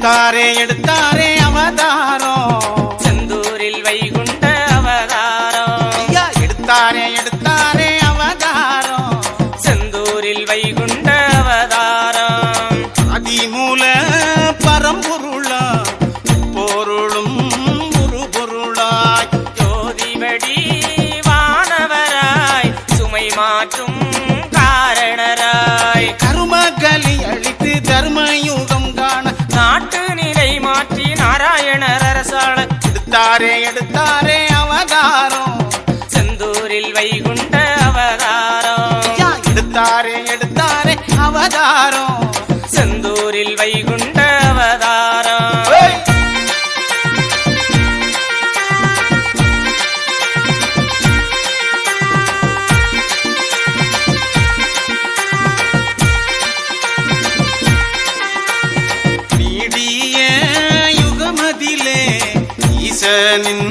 எடுத்தாரே அவதாரம் செந்தூரில் வைகுண்ட அவதாரம். ஐயா எடுத்தாரே அவதாரம் செந்தூரில் வைகுண்ட அவதாரம். அதிமூல பரம்பொருளா பொருளும் ஒரு பொருளாய் ஜோதிபடி வானவராய் சுமை மாற்றும் காரணராய் கருமகலி அழித்து தர்மயுகம் காண நாட்டு நிலை மாற்றி நாராயணர் அரசாள எடுத்தாரே அவதாரம் செந்தூரில் வைகுண்ட அவதாரம். ஐயா எடுத்தாரே அவதாரம் செந்தூரில் வைகுண்ட அவதாரம். நீடிய யுகமதிலே ஈசனின்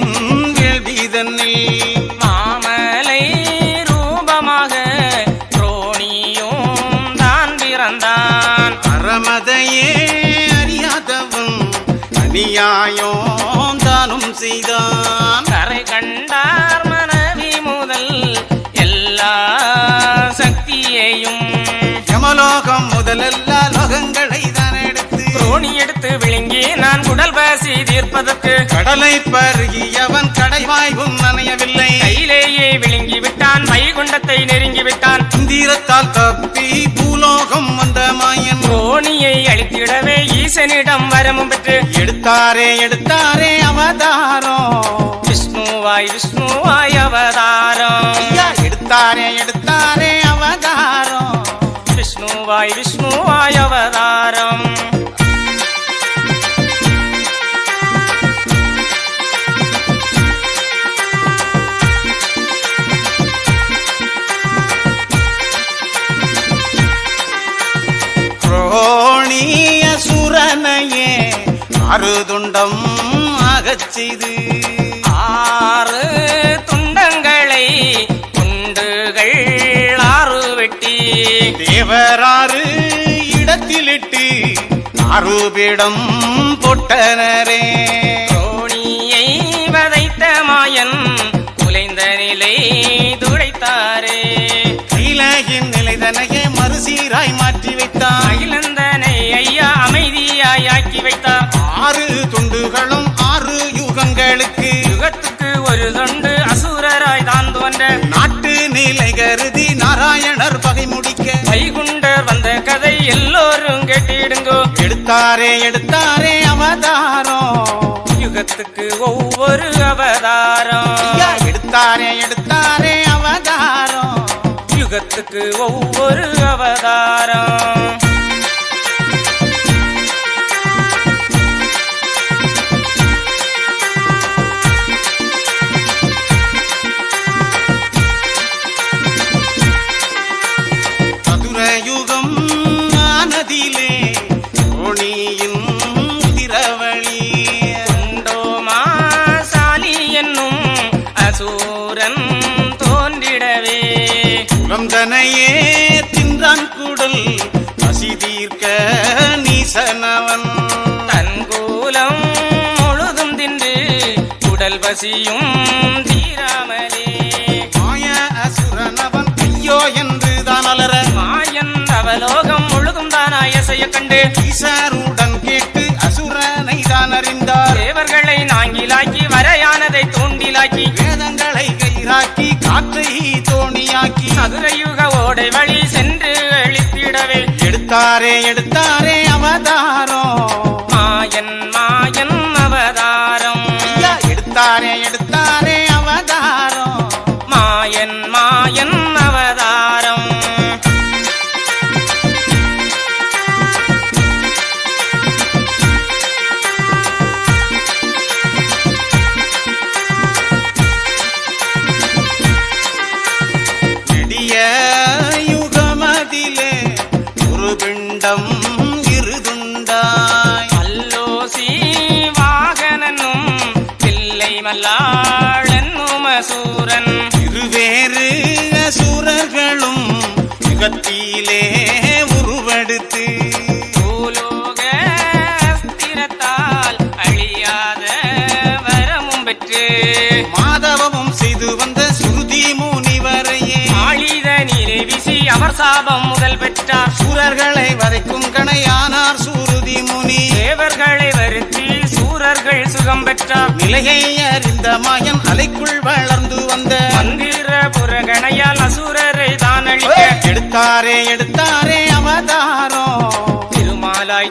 வேள்விதனில் மாமலை ரூபமாக ரோணியும் தான் பிறந்தான். அறமதையே அறியாதவன் அநியாயம் தானும் செய்தான் கரை கண்டார் மனைவி முதல் எல்லா சக்தியையும் யமலோகம் முதலெல்லா லோகங்களை தான் எடுத்து ரோணி எடுத்து விழுங்கி நான் குடல் பசி தீர்ப்பதற்கு கடலை பருகியவன் கடைவாய்வும் நனையவில்லை கையிலேயே விழுங்கி விட்டான். வைகுண்டத்தை நெருங்கி விட்டான். இந்திரத்தால் தப்பி பூலோகம் வந்த மாயன் ரோணியை அழித்திடவே ஈசனிடம் வரமும் பெற்று எடுத்தாரே அவதாரம் விஷ்ணுவாய் அவதாரம். ஐயா எடுத்தாரே அவதாரம் விஷ்ணுவாய் அவதாரம். ரோணிய சுரனையே அறுதுண்டம் ஆகச் செய்து 6 துண்டங்களை குண்டுகள் 6 வெட்டி தேவராறு இடத்திலிட்டு அறுபிடம் பொட்டனரே ரோணியை வதைத்த மாயன் குலைந்த நிலை துடைத்தாரே. கைலகின் நிலைதனையே மறுசீராய் மாற்றி வைத்தார் அகிலந்தனை ஐயா அமைதியாய் ஆக்கி வைத்தார். 6 துண்டுகளும் 6 யுகங்களுக்கு யுகத்துக்கு ஒரு தொண்டு அசுரராய் தான் தோன்ற நாட்டு நிலை கருதி நாராயணர் பகை முடிக்க வைகுண்டர் வந்த கதை எல்லோரும் கேட்டிடுங்கோ. எடுத்தாரே அவதாரம் யுகத்துக்கு ஒவ்வொரு அவதாரம். ஐயா எடுத்தாரே அவதாரம் யுகத்துக்கு ஒவ்வொரு அவதாரம். சதுரயுகம் ஆனதிலே ரோணியின் திரவழி குண்டோமாசாலி என்னும் அசூரன் தோன்றிடவே குலந்தனையே தின்றான் குடல் பசி தீர்க்க நீசனவன் தன்கூலம் முழுதும் தின்று உடல் பசியும் தீராமலே மாய அசுரனவன் ஐயோ என்று தான் அலற மாயன் அவலோகம் முழுதும் தானாயசைய கண்டு ஈசருடன் கேட்டு அசுரனை தான் அறிந்தார் தேவர்களை நாங்கிலாக்கி வரையானதை தூண்டிலாக்கி வேதங்களை கயிறாக்கி காற்றை தோணியாக்கி சதுரயுக ஓடை வழி சென்று அழித்திடவே எடுத்தாரே அவதாரம் மாயன் அவதாரம். ஐயா எடுத்தாரே அவதாரம் மாயன் அவதாரம். நெடிய யுகமதிலே ஒரு பிண்டம் இருதுண்டாய் அல்லோசி வாகனனும் பிள்ளை மல்லாளென்னும் அசூரன் இருவேறு அசுரர்களும் யுகத்திலே உருவெடுத்து பூலோக ஸ்திரத்தில் மாதவமும் செய்து வந்த சுருதி முனிவரையே ஆழித நீரை வீசி அவர் சாபம் முதல் பெற்றார். சூரர்களை வரைக்கும் கணையானார் சுருதி முனி தேவர்களை வருத்தி சூரர்கள் சுகம் பெற்றார். நிலையை அறிந்த மாயன் அலைக்குள் வளர்ந்து வந்த மந்திர புறகணையால் அசுரரை தான் அழிக்க எடுத்தாரே அவதாரம்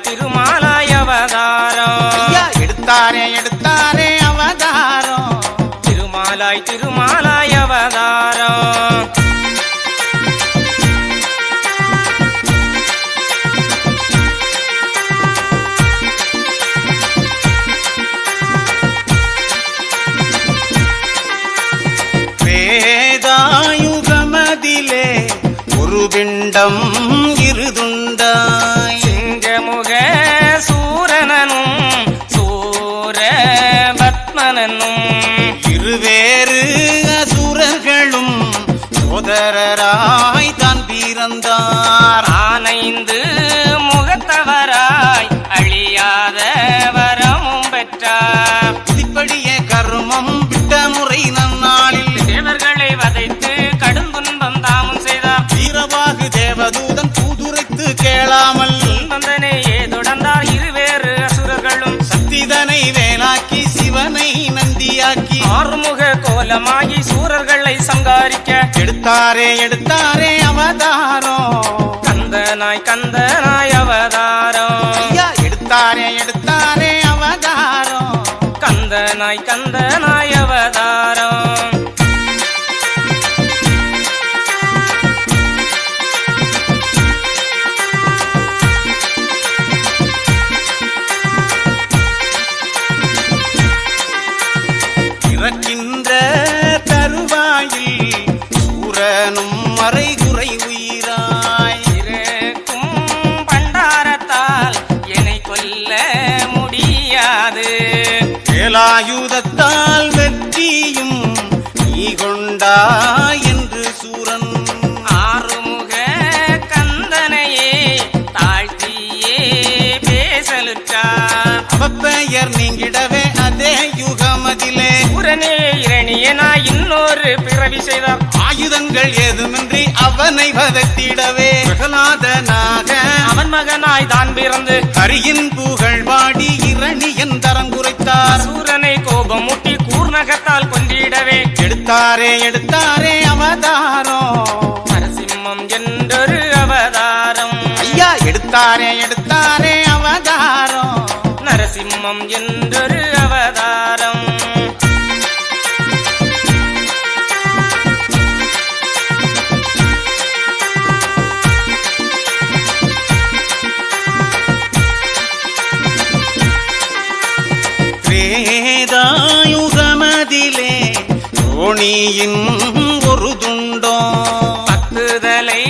திருமாலாய் அவதாரம். ஐயா, எடுத்தாரே அவதாரம் திருமாலாய் அவதாரம். வேதாயுகமதிலே ஒரு பிண்டம் இருதுண்டாய் சிங்கமுக சூரனனும் சூரபத்மனனும் இருவேறு அசுரர்களும் சோதரராய் தான் பிறந்தார். ஆனைந்து முகத்தவராய் அழியாத வரமும் பெற்றார். இப்படியே கர்மம் விட்ட முறை நன்னாளில் தேவர்களை வதைத்து கடும் துன்பம் தாமும் செய்தார். வீரவாகு தேவதூதன் தூதுரைத்து கேளாமல் துன்பந்தனையே தொடர்ந்தார் இருவேறு அசுரர்களும். சக்திதனை வேலாக்கி சிவனை நந்தியாக்கி ஆறுமுக கோலமாகி சூரர்களை சங்காரிக்க எடுத்தாரே அவதாரம் கந்தனாய் அவதாரம். ஐயா, எடுத்தாரே அவதாரம் கந்தனாய் அவதாரம். இறக்கின்ற தருவாயில் சூரனும் மறைகுறை உயிராய் இருக்கும் பண்டாரத்தால் என்னை கொல்ல முடியாது. வேலாயுதத்தால் வெற்றியும் நீ கொண்டா என்று சூரன் ஆறுமுக கந்தனையே தாழ்த்தியே பேசலுற்றார். அவப்பெயர் நீங்கிடவே அதே யுகமதிலே சூரனே இரணியனாய் இன்னொரு பிறவி செய்தார். ஆயுதங்கள் ஏதுமின்றி அவனை வதத்திடவே பிரகலாதனாக அவன் மகனாய் தான் பிறந்து ஹரியின் புகழ் பாடி இரணியன் தரங்குரைத்தார். சூரனை கோபமூட்டி கூர்நகத்தால் கொன்றிடவே எடுத்தாரே அவதாரம் நரசிம்மம் என்றொரு அவதாரம். ஐயா, எடுத்தாரே அவதாரம் நரசிம்மம் என்றொரு அவதாரம். வேதாயுகமதிலே தோணியின் ஒரு துண்டோ பத்துதலை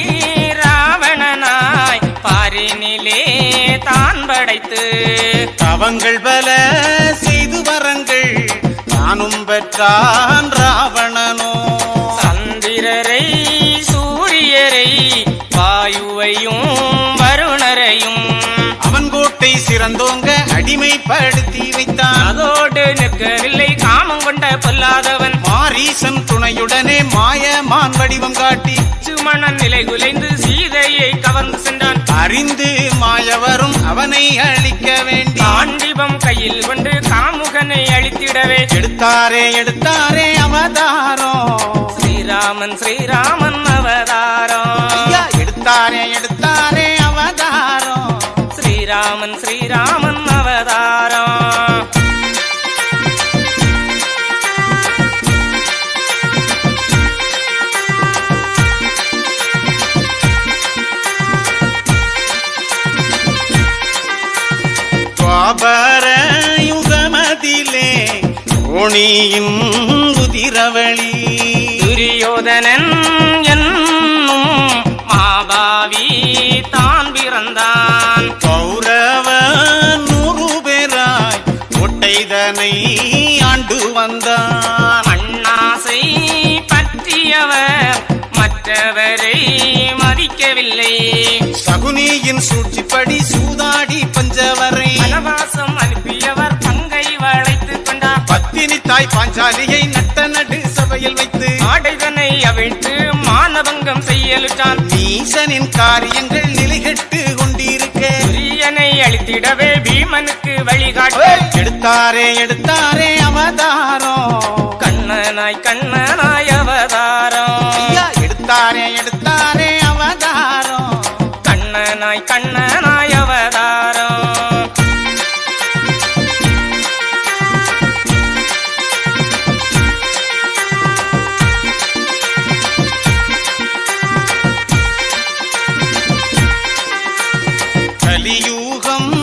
ராவணனாய் பாரினிலே தான் படைத்து தவங்கள் பல செய்து வரங்கள் தானும் பெற்றான் ராவணனோ. சந்திரரை சூரியரை வாயுவையும் வருணரையும் அவன் கோட்டை சிறந்தோங்க அடிமைப்படுத்தி வைத்தான். அதோடு நிற்கவில்லை காமம் கொண்ட பொல்லாதவன் மாரீசன் துணையுடனே மாயமான் வடிவம் காட்டி சுமணன் நிலை குலைந்து சீதையை கவர்ந்து சென்றான். அறிந்து மாயவரும் அவனை அழிக்க வேண்டி ஆண்டிபம் கையில் கொண்டு காமுகனை அழித்திடவே எடுத்தாரே அவதாரம் ஸ்ரீராமன் அவதாரம். ஐயா, எடுத்தாரே அவதாரம் ஸ்ரீராமன் அவதாரம். துவாபர யுகமதிலே தோணியின் உதிரவழி துரியோதனன் என்னும் மாபாவி தான் பிறந்தான். கௌரவ 100 பேராய் கொட்டைதனை ஆண்டு வந்தான். அண்ணாசை பற்றியவர் மற்றவரை மதிக்கவில்லை. சகுனியின் சூழ்ச்சிப்படி சூதாடி பஞ்சவரை வனவாசம் அனுப்பியவர் பங்கை வளைத்துக் கொண்டார். பத்தி நந்தினி தாய் பாஞ்சாலியை நட்ட நடு சபையில் வைத்து ஆடைதனை அவிழ்த்து மானபங்கம் செய்யலுற்றான். நீசனின் காரியங்கள் நிலைகெட்டு கொண்டிருக்க துரியனை அழித்திடவே பீமனுக்கு வழிகாட்ட எடுத்தாரே எடுத்தாரே அவதாரம், கண்ணனாய் அவதாரம். ஐயா எடுத்தாரே எடுத்தாரே அவதாரம், கண்ணனாய் அவதாரம். கலியூகம்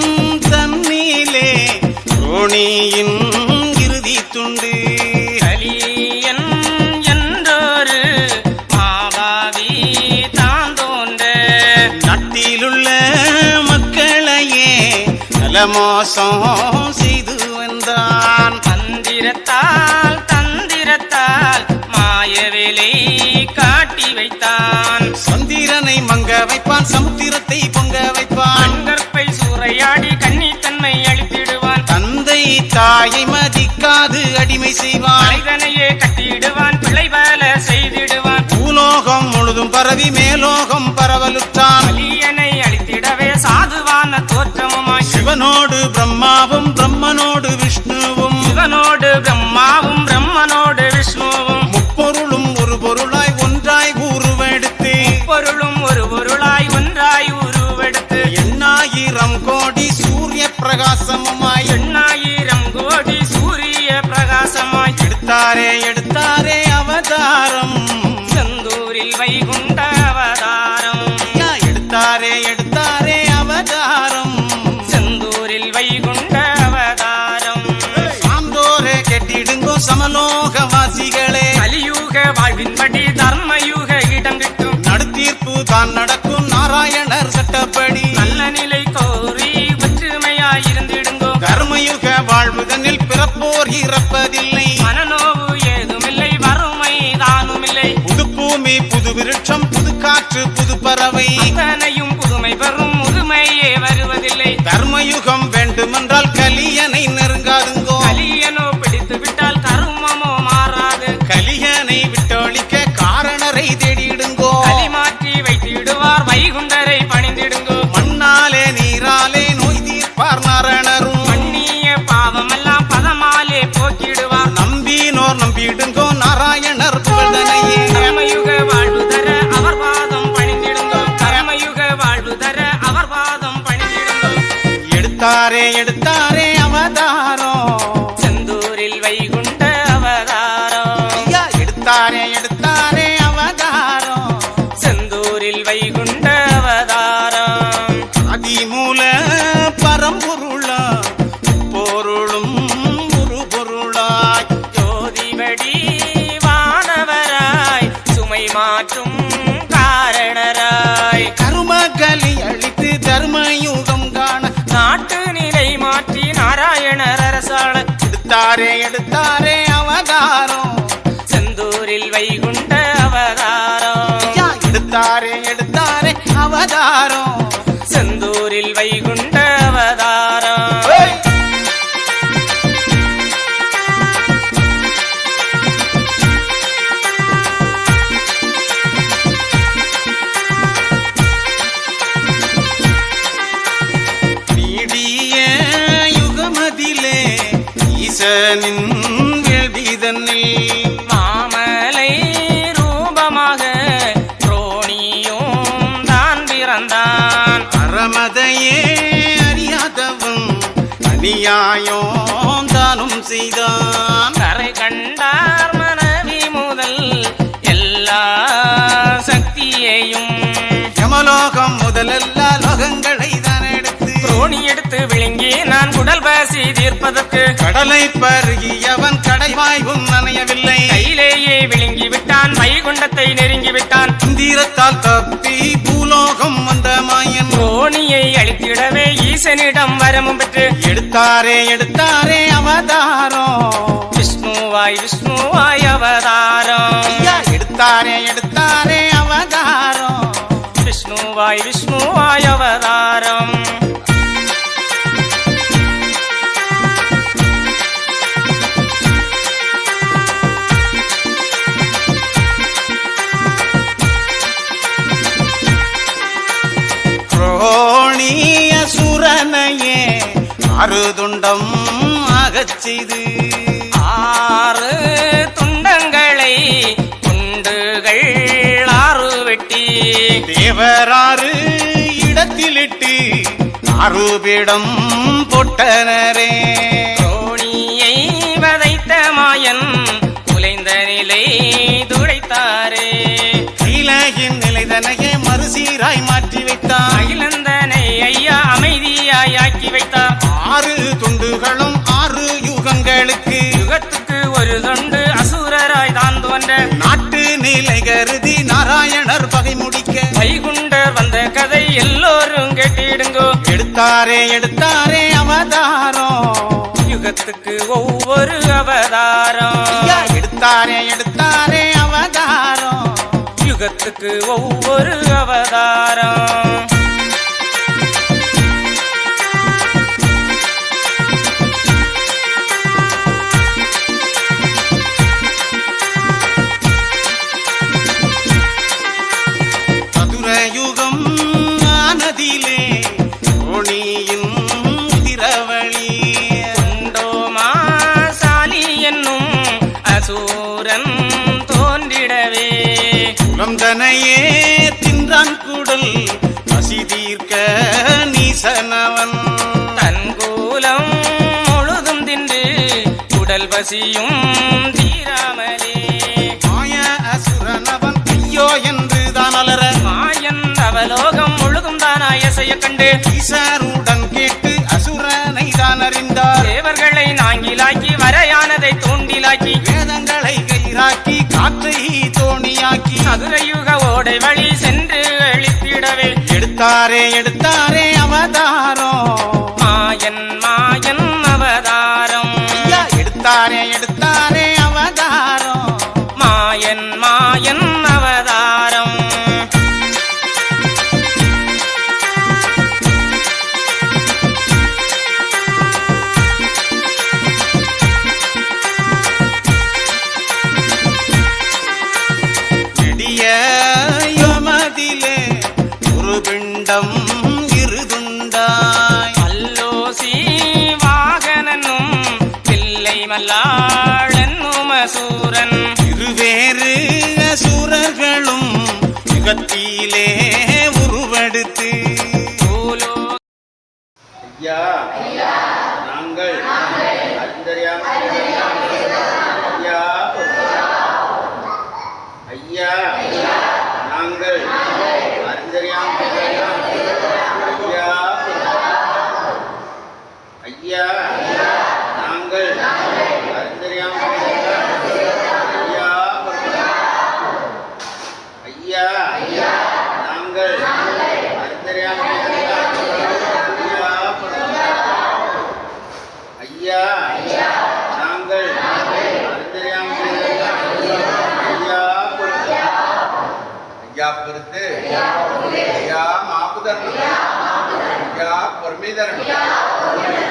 தன்னிலே ரோணியின் இறுதி துண்டு கலியன் என்றொரு மாபாவி தான் தோன்ற நாட்டிலுள்ள மக்களையே நலமோசம் செய்து வந்தான். தந்திரத்தால் மாயவேலை காட்டி வைத்தான். சந்திரனை மங்க வைப்பான், சமுத்திரத்தை பொங்க வைப்பான், கற்பை சூறையாடி கன்னித்தன்மை அழித்திடுவான். தந்தை தாயை மதிக்காது அடிமை செய்வான், மனிதனையே கட்டிடுவான், பிள்ளை பல செய்திடுவான். பூலோகம் முழுதும் பரவி மேலோகம் பரவலுற்றான். கலியனை அழித்திடவே சாதுவான தோற்றமுமாய் சிவனோடு பிரம்மாவும் பிரம்மனோடு விஷ்ணுவும், சிவனோடு பிரம்மாவும் பிரம்மனோடு விஷ்ணுவும் முப்பொருளும் ஒரு பொருளாய் ஒன்றாய் உருவெடுத்து, பொருளும் ஒரு பொருளாய் ஒன்றாய் உருவெடுத்து, 8000 கோடி சூரிய பிரகாசமுமாய் 8000 கோடி சூரிய பிரகாசமாய் எடுத்தாரே எடுத்தாரே அவதாரம், செந்தூரில் வைகுண்ட அவதாரம். ஐயா எடுத்தாரே எடுத்தாரே அவதாரம், செந்தூரில் வைகுண்ட அவதாரம். சான்றோரே கெட்டிடுங்கோ சமலோகவாசிகளே, கலியுக வாழ்வின்படி தர்மயுக இடம் கிட்டும். நடுத்தீர்ப்பு தான் நடக்கும் நாராயணர் சட்டப்படி, நல்ல நிலை கோரி ஒற்றுமையாயிருந்திடுங்கோ. கர்மயுக வாழ்வுதனில் பிறப்போர் இறப்பதில்லை, மனநோவு ஏதுமில்லை, வறுமை தானுமில்லை. புது பூமி புது விருட்சம் புது காற்று புது பறவை, அத்தனையும் புதுமை பெறும் முதுமையே வருவதில்லை. கர்மயுகம் வேண்டுமென்றால் கலியனை நெருங்காதுங்கோ, கலியனோ பிடித்து விட்டால் கருமமோ மாறாது. கலியனை விட்டொழிக்க காரணரை தேடிடுங்கோ, கலி மாற்றி வைத்திடுவார் வைகுண்டரை பணிந்திடுங்கோ. மண்ணாலே நீராலே நோய் தீர்ப்பார் நாரணரும், மன்னிய பாவமெல்லாம் பதமாலே போக்கிடுவார். நம்பினோர் நம்பிடுங்கோ நாராயணர் புகழ்தனையே, கரமயுக வாழ்வு தர அவர் பாதம் பணிந்திடுங்கோ. கரமயுக வாழ்வு தர அவர் பாதம் பணிந்திடுங்கோ. எடுத்தாரே எடுத்தாரே அவதாரம், செந்தூரில் வைகுண்ட அவதாரம். ஐயா எடுத்தாரே எடுத்தாரே அவதாரம், செந்தூரில் வைகுண்ட அவதாரம். அதிமூல பரம்பொருளா பொருளும் ஒரு பொருளாய், ஜோதிபடி வானவராய் சுமை மாற்றும் காரணராய், கருமகலி அழித்து தர்மயுகம் காண நாட்டு நிலை மாற்றி நாராயணர் அரசாள எடுத்தாரே எடுத்தாரே அவதாரம், செந்தூரில் வைகுண்ட அவதாரம். ஐயா எடுத்தாரே எடுத்தாரே அவதாரம், செந்தூரில் வைகுண்ட அவதாரம். ஏய்! நீடிய யுகமதிலே ஈசனின் வேள்விதனில் மாமலை ரூபமாக ரோணியும் தான் பிறந்தான். அறமதையே அறியாதவன் அநியாயோ தானும் செய்தான், கரை கண்டார் மனைவி முதல் எல்லா சக்தியையும் யமலோகம் முதலெல்லா லோகங்களை தான் எடுத்து ரோணி எடுத்து விழுங்கி நான் குடல் பசி தீர்ப்பதற்கு கடலை பருகியவன் கடைவாய்வும் நனையவில்லை, கையிலேயே விழுங்கி விட்டான், வைகுண்டத்தை நெருங்கி விட்டான். தந்திரத்தால் தப்பி பூலோகம் வந்த மாயன் ரோணியை அழித்திடவே ஈசனிடம் வரமும் பெற்று எடுத்தாரே எடுத்தாரே அவதாரம், விஷ்ணுவாய் அவதாரம். ஐயா எடுத்தாரே எடுத்தாரே அவதாரம், விஷ்ணுவாய் அவதாரம். ஆறு துண்டம் ஆகச் செய்து 6 துண்டங்களை துண்டுகள் 6 வெட்டி தேவராறு இடத்திலிட்டு 6 பீடம் பொட்டனரே தோணியை வதைத்த மாயன் குலைந்த நிலை துடைத்தாரே இலகின் நிலைதனையே மறுசீராய் மாற்றி வைத்தார் அகிலந்தனை ஐயா அமைதியாய் ஆக்கி வைத்தார் 6 துண்டுகளும் 6 யுகங்களுக்கு யுகத்துக்கு ஒரு தொண்டு அசுரராய் தான் தோன்ற நாட்டு நிலை கருதி நாராயணர் பகை முடிக்க வைகுண்டர் வந்த கதை எல்லோரும் கேட்டிடுங்கோ எடுத்தாரே அவதாரம் யுகத்துக்கு ஒவ்வொரு அவதாரம் ஐயா, எடுத்தாரே அவதாரம் யுகத்துக்கு ஒவ்வொரு அவதாரம் சதுரயுகம் ஆனதிலே தோணியின் திரவழி குண்டோமாசாலி என்னும் அசூரன் தோன்றிடவே குலந்தனையே தின்றான் கூடல் பசி தீர்க்க நீசனவன் தன்கூலம் முழுதும் தின்று உடல் பசியும் தீராமலே மாய அசுரனவன் ஐயோ என்று தான் அலற மாயன் அவலோகம் முழுதும் தானாயசைய கண்டு ஈசருடன் கேட்டு அசுரனை தான் அறிந்தார் தேவர்களை நாங்கிலாக்கி வரையானதை தூண்டிலாக்கி வேதங்களை கயிறாக்கி காற்றை தோணியாக்கி சதுரயுக ஓடை வழி சென்று அழித்திடவே எடுத்தாரே அவதாரம் மாயன் அவதாரம் ஐயா, எடுத்தாரே அவதாரம் மாயன் அவதாரம் நெடிய யமதிலே ஒரு பிண்டம் இருதுண்டாய் அல்லோசி வாகனனும் பிள்ளை மல்லாளென்னும் அசூரன் இருவேறு அசுரர்களும் யுகத்திலே உருவெடுத்து பூலோ ஐயா நாங்கள் ஐயா நாங்கள் ஐயா நாங்கள் ஐயா நாங்கள் ஐயா நாங்கள் ஐயா பொறுத்து ஐயா மாப்பு தரணும் ஐயா பொறுமை தரணும்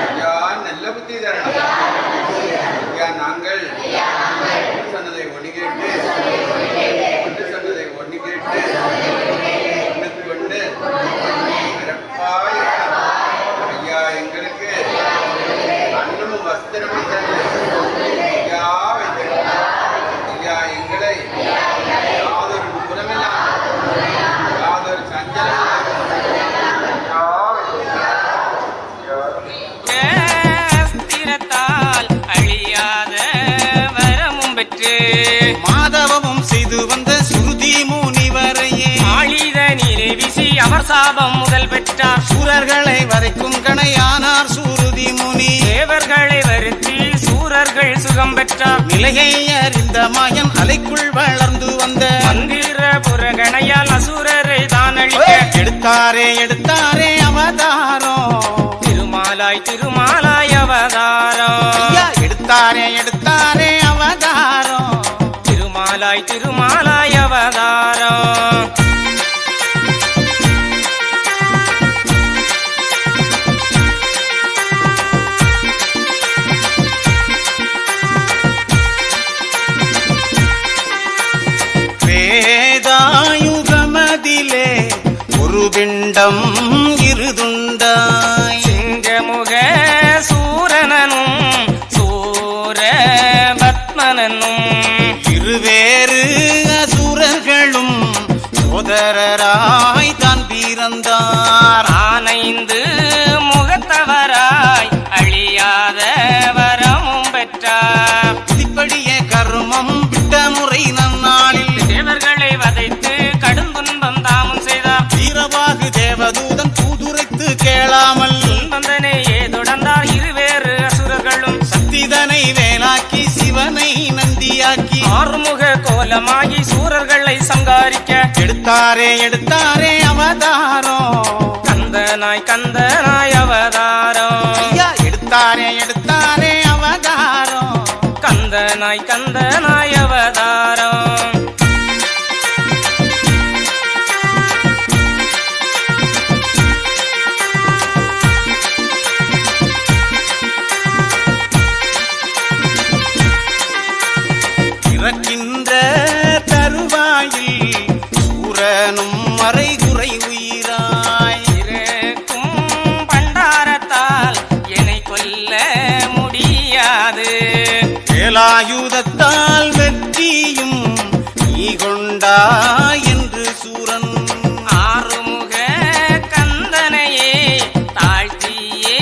ஐயா நல்ல புத்தி தரணும் ஐயா நாங்கள் சொன்னதை ஒண்ணு கேட்டு சொன்னதை ஒண்ணு கேட்டு ஒண்ணுக்கு ஒண்ணு சிறப்பாய் ஐயா எங்களுக்கு அன்னமும் வஸ்திரமும் தந்து ஐயா வைத்திருக்கிறார் ஐயா எங்களை யாதொரு குணமில்லாமல் யாதொரு சஞ்சலம் ஸ்திரத்தால் அழியாத வரமும் பெற்று மாதவமும் செய்து வந்த சுருதி முனிவரையே ஆழித நீரை வீசி அவர் சாபம் முதல் பெற்றார் சூரர்களை வரைக்கும் கணையானார் சூருதி முனி தேவர்களை வருத்தி சூரர்கள் சுகம் பெற்றார் நிலையை அறிந்த மாயன் அலைக்குள் வளர்ந்து வந்த மந்திர புறகணையால் அசுரரை தான் அழிக்க எடுத்தாரே அவதாரம் திருமாலாய் அவதாரம் ஐயா, எடுத்தாரே அவதாரம் திருமாலாய் அவதாரம் வேதாயுகமதிலே ஒரு பிண்டம் இருதுண்டாய் சிங்க அருமுக சூரனும் சூர பத்மனும் இருவேறு அசுரர்களும் சோதரராய் தான் பிறந்தார். ஆனைந்து முகத்தவராய் அழியாத வரமும் பெற்றார். இப்படியே கர்மம் விட்ட முறை நன்னாளில் தேவர்களை வதைத்து கடும் துன்பம் தாமும் செய்தார். வீரவாகு தேவதூதன் தூதுரைத்து கேளாமல் துன்பந்தனையே தொடர்ந்தார் இருவேறு அசுரர்களும். சக்திதனை வேலாக்கி சிவனை நந்தியாக்கி ஆறுமுக கோலமாகி சூரர்களை சங்காரிக்க எடுத்தாரே அவதாரம். கந்தனாய் அவதாரம். ஐயா எடுத்தாரே அவதாரம். கந்தனாய் அவதாரம். இறக்கின்ற தருவாயில் சூரனும் மறைகுறை உயிராய் இருக்கும் பண்டாரத்தால் என்னை கொல்ல முடியாது. வேலாயுதத்தால் வெற்றியும் நீ கொண்டா என்று சூரன் ஆறுமுக கந்தனையே தாழ்த்தியே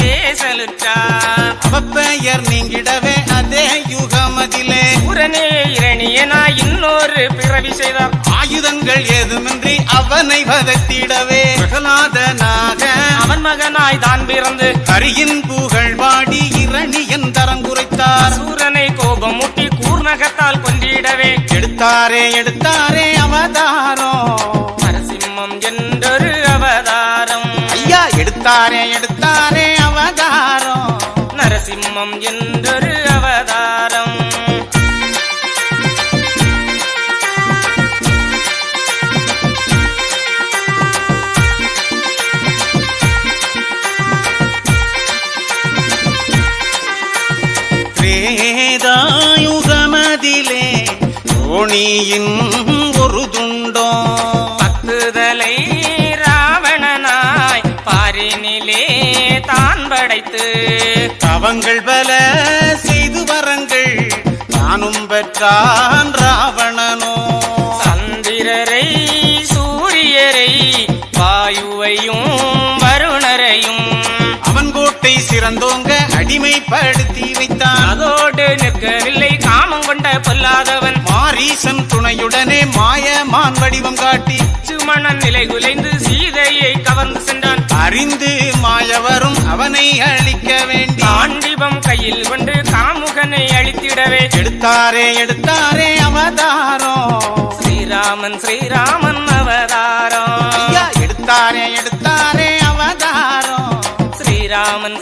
பேசலுற்றார். அவப்பெயர் நீங்கிடவே அதே யுகமதிலே சூரனே இரணியனாய் இன்னொரு பிறவி செய்தார். ஆயுதங்கள் ஏதுமின்றி அவனை வதத்திடவே பிரகலாதனாக அவன் மகனாய் தான் பிறந்து ஹரியின் புகழ் பாடி இரணியன் தரம் குறைத்தார். சூரனை கோபமூட்டி கூர்நகத்தால் கொன்றிடவே எடுத்தாரே அவதாரம். நரசிம்மம் என்றொரு அவதாரம். ஐயா எடுத்தாரே அவதாரம். நரசிம்மம் என்றொரு அவதாரம். வேதாயுகமதிலே தோணியின் ஒரு துண்டோ பத்துதலை ராவணனாய் பாரினிலே தான் படைத்து தவங்கள் பல செய்து வரங்கள் தானும் பெற்றான் ராவணனோ. சந்திரரை சூரியரை வாயுவையும் வருணரையும் அவன் கோட்டை சிறந்தோங்க அடிமைப்படுத்தி வைத்தான். அதோடு நிற்கவில்லை காமம் கொண்ட பொல்லாதவன். மாரீசன் துணையுடனே மாயமான் வடிவம் காட்டி சுமணன் நிலை குலைந்து சீதையை கவர்ந்து சென்றான். அறிந்து மாயவரும் அவனை அழிக்க வேண்டி ஆண்டிபம் கையில் கொண்டு காமுகனை அழித்திடவே எடுத்தாரே அவதாரம். ஸ்ரீராமன் அவதாரம். ஐயா எடுத்தாரே அவதாரம். ஸ்ரீராமன்